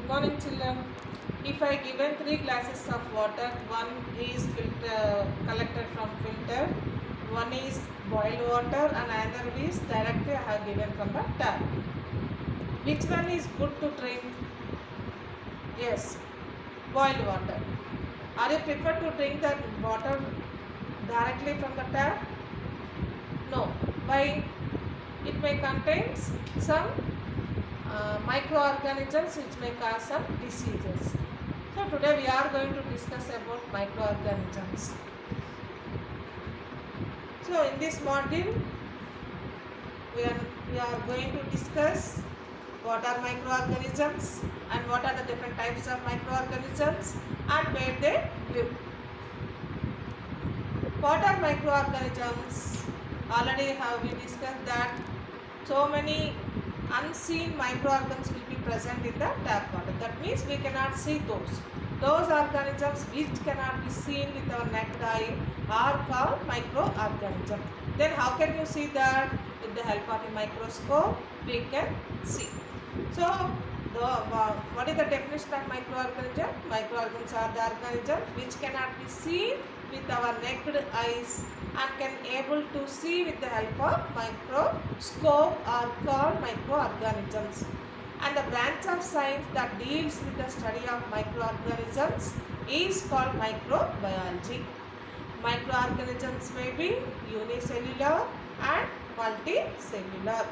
Good morning, children. If I given 3 glasses of water, one is collected from filter, one is boiled water, and another is directly I have given from the tap. Which one is good to drink? Yes, boiled water. Are you prefer to drink that water directly from the tap? No. Why? It may contain some microorganisms which may cause some diseases. So today we are going to discuss about microorganisms. So in this module we are going to discuss what are microorganisms and what are the different types of microorganisms and where they live. What are microorganisms? Already have we discussed that so many unseen microorganisms will be present in the tap water. That means we cannot see those. Those organisms which cannot be seen with our naked eye are called microorganisms. Then how can you see that? With the help of a microscope we can see. So what is the definition of microorganism? Microorganisms are the organisms which cannot be seen with our naked eyes and can able to see with the help of microscope are called microorganisms. And the branch of science that deals with the study of microorganisms is called microbiology. Microorganisms may be unicellular and multicellular.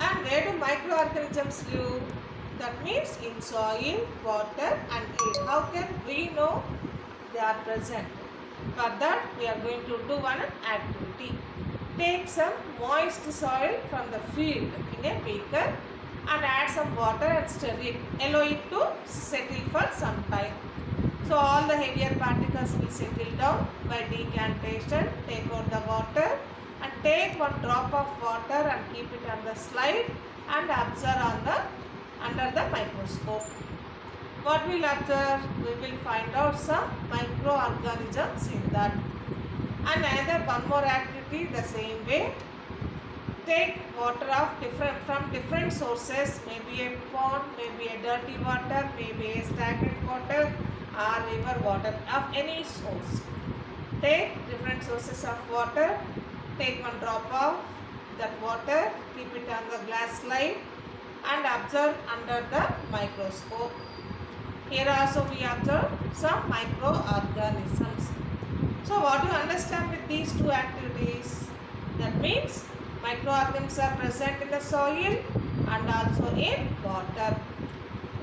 And where do microorganisms live? That means in soil, water and air. How can we know they are present? For that we are going to do one activity. Take some moist soil from the field in a beaker and add some water and stir it. Allow it to settle for some time. So all the heavier particles will settle down by decantation. Take out the water and take one drop of water and keep it on the slide and observe under the microscope. What we will observe? We will find out some microorganisms in that. And another one more activity the same way. Take water of from different sources, maybe a pond, maybe a dirty water, maybe a stagnant water or river water of any source. Take different sources of water, take one drop of that water, keep it on the glass slide and observe under the microscope. Here also we observe some microorganisms. So what do you understand with these two activities? That means microorganisms are present in the soil and also in water.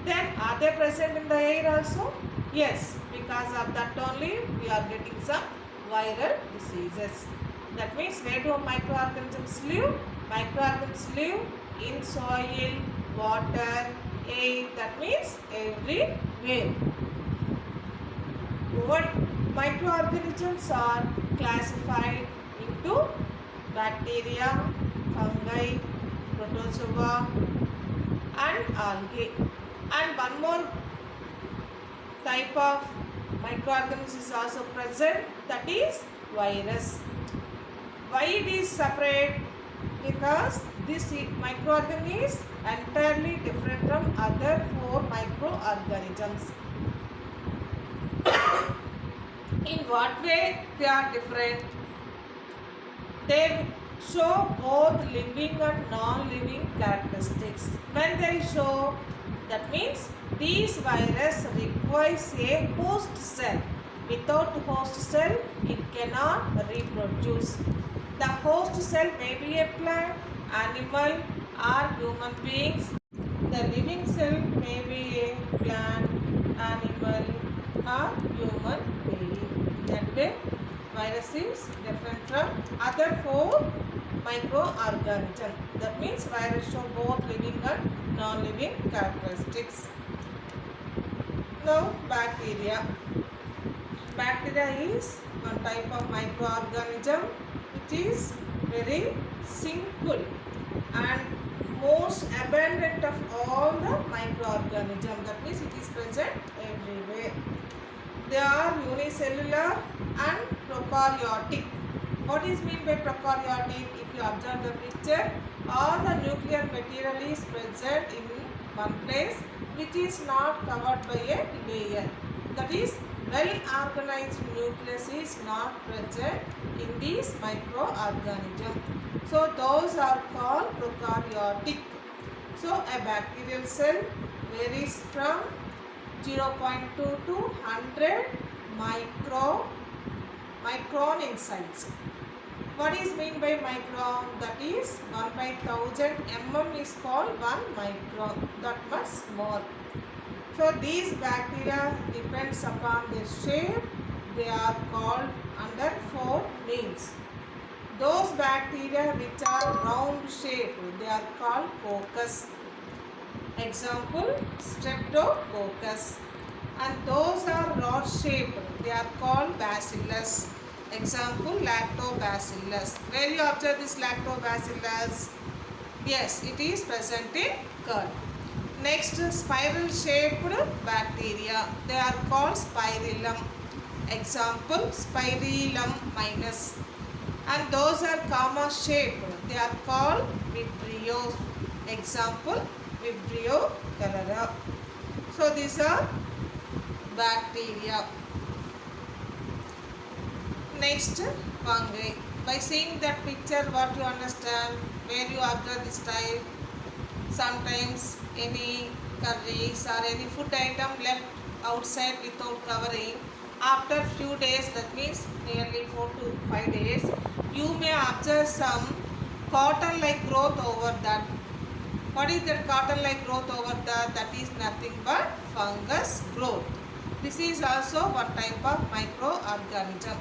Then are they present in the air also? Yes, because of that only we are getting some viral diseases. That means where do microorganisms live? Microorganisms live in soil, water, air. That means everywhere. What microorganisms are classified into bacteria, fungi, protozoa and algae. And one more type of microorganism is also present, that is virus. Why it is separate? Because this microorganism is entirely different from other 4 microorganisms. In what way they are different? They show both living and non-living characteristics. When they show, that means these virus requires a host cell. Without host cell, it cannot reproduce. The host cell may be a plant, animal or human beings. The living cell may be a plant, animal or human being. That way virus is different from other 4 microorganisms. That means virus show both living and non-living characteristics. Now bacteria. Bacteria is one type of microorganism which is very simple and most abundant of all the microorganisms. That means it is present everywhere. They are unicellular and prokaryotic. What is meant by prokaryotic? If you observe the picture, all the nuclear material is present in one place which is not covered by a layer. That is, well organized nucleus is not present in these microorganisms. So those are called prokaryotic. So a bacterial cell varies from 0.2 to 100 micron in size. What is mean by micron? That is 1 by 1000 mm is called 1 micron. That much small. So these bacteria depends upon their shape. They are called under 4 names. Those bacteria which are round shaped, they are called coccus. Example, streptococcus. And those are rod shaped, they are called bacillus. Example, lactobacillus. Where you observe this lactobacillus? Yes, it is present in curd. Next, spiral shaped bacteria, they are called spirillum. Example, spirillum minus. And those are comma shaped, they are called vibrio. Example, vibrio cholera. So these are bacteria. Next, fungi. By seeing that picture, what you understand? Where you observe this type? Sometimes any curries or any food item left outside without covering, after few days, that means nearly 4 to 5 days, you may observe some cotton like growth over that. What is that cotton like growth over that? That is nothing but fungus growth. This is also one type of microorganism.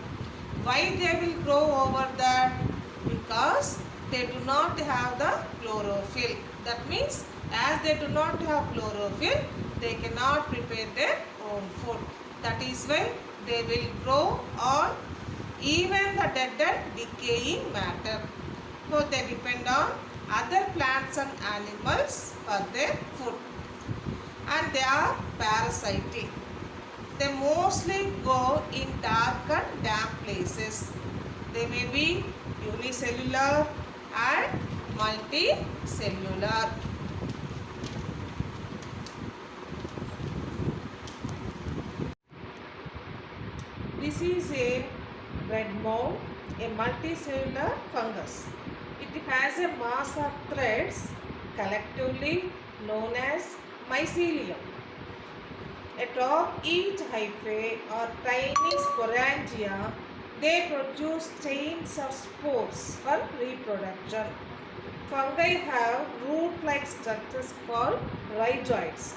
Why they will grow over that? Because they do not have the chlorophyll. That means as they do not have chlorophyll, they cannot prepare their own food. That is why they will grow on even the dead and decaying matter. So they depend on other plants and animals for their food. And they are parasitic. They mostly go in dark and damp places. They may be unicellular and multicellular. This is a red mold, a multicellular fungus. It has a mass of threads collectively known as mycelium. Atop each hyphae or tiny sporangia, they produce chains of spores for reproduction. Fungi have root-like structures called rhizoids.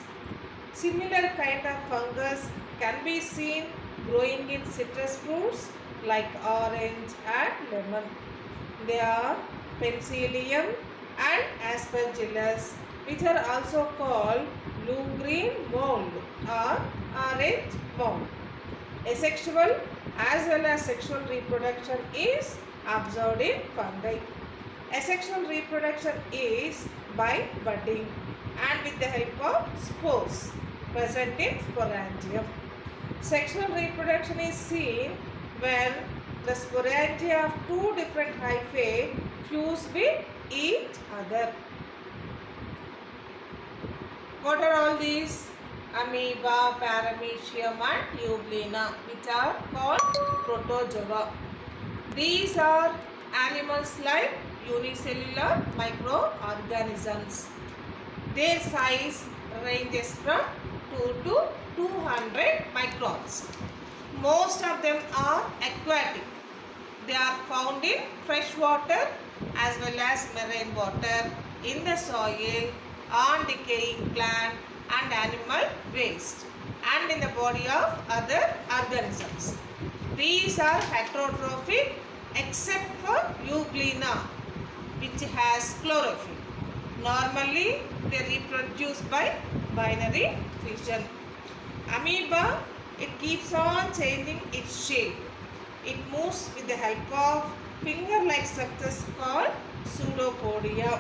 Similar kind of fungus can be seen growing in citrus fruits like orange and lemon. They are Penicillium and Aspergillus, which are also called blue-green mold or orange mold. Asexual as well as sexual reproduction is observed in fungi. Asexual reproduction is by budding and with the help of spores present in sporangium. Sexual reproduction is seen when the sporangia of two different hyphae fuse with each other. What are all these? Amoeba, Paramecium and Euglena, which are called protozoa. These are animals like unicellular microorganisms. Their size ranges from 2 to 200 microns. Most of them are aquatic. They are found in fresh water as well as marine water, in the soil, on decaying plant and animal waste, and in the body of other organisms. These are heterotrophic except for Euglena, which has chlorophyll. Normally, they reproduce by binary fission. Amoeba, it keeps on changing its shape. It moves with the help of finger-like structures called pseudopodia.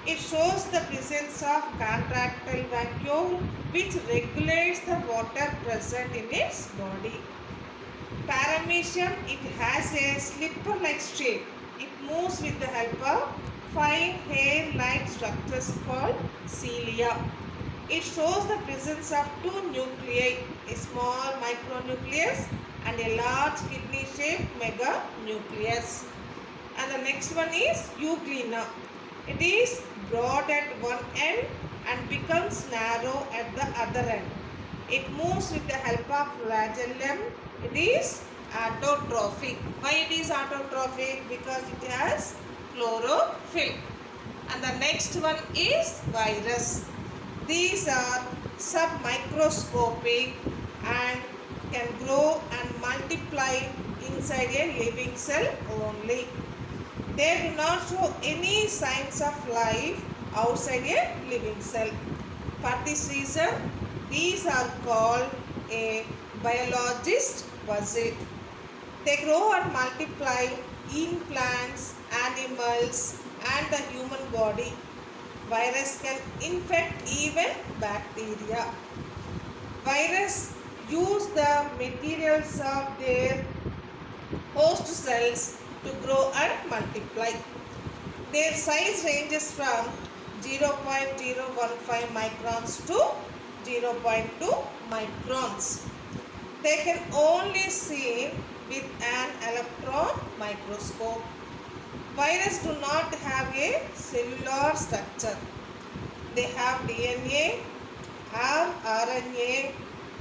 It shows the presence of contractile vacuole which regulates the water present in its body. Paramecium, it has a slipper-like shape. It moves with the help of fine hair-like structures called cilia. It shows the presence of two nuclei, a small micronucleus and a large kidney-shaped meganucleus. And the next one is euglena. It is broad at one end and becomes narrow at the other end. It moves with the help of flagellum. It is autotrophic. Why it is autotrophic? Because it has chlorophyll. And the next one is virus. These are submicroscopic and can grow and multiply inside a living cell only. They do not show any signs of life outside a living cell. For this reason, these are called a biologist puzzle. They grow and multiply in plants, animals, and the human body. Virus can infect even bacteria. Virus use the materials of their host cells to grow and multiply. Their size ranges from 0.015 microns to 0.2 microns. They can only see with an electron microscope. Viruses do not have a cellular structure. They have DNA, have RNA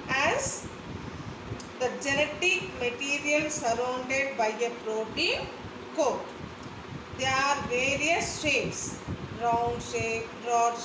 as the genetic material surrounded by a protein coat. There are various shapes, round shape, rod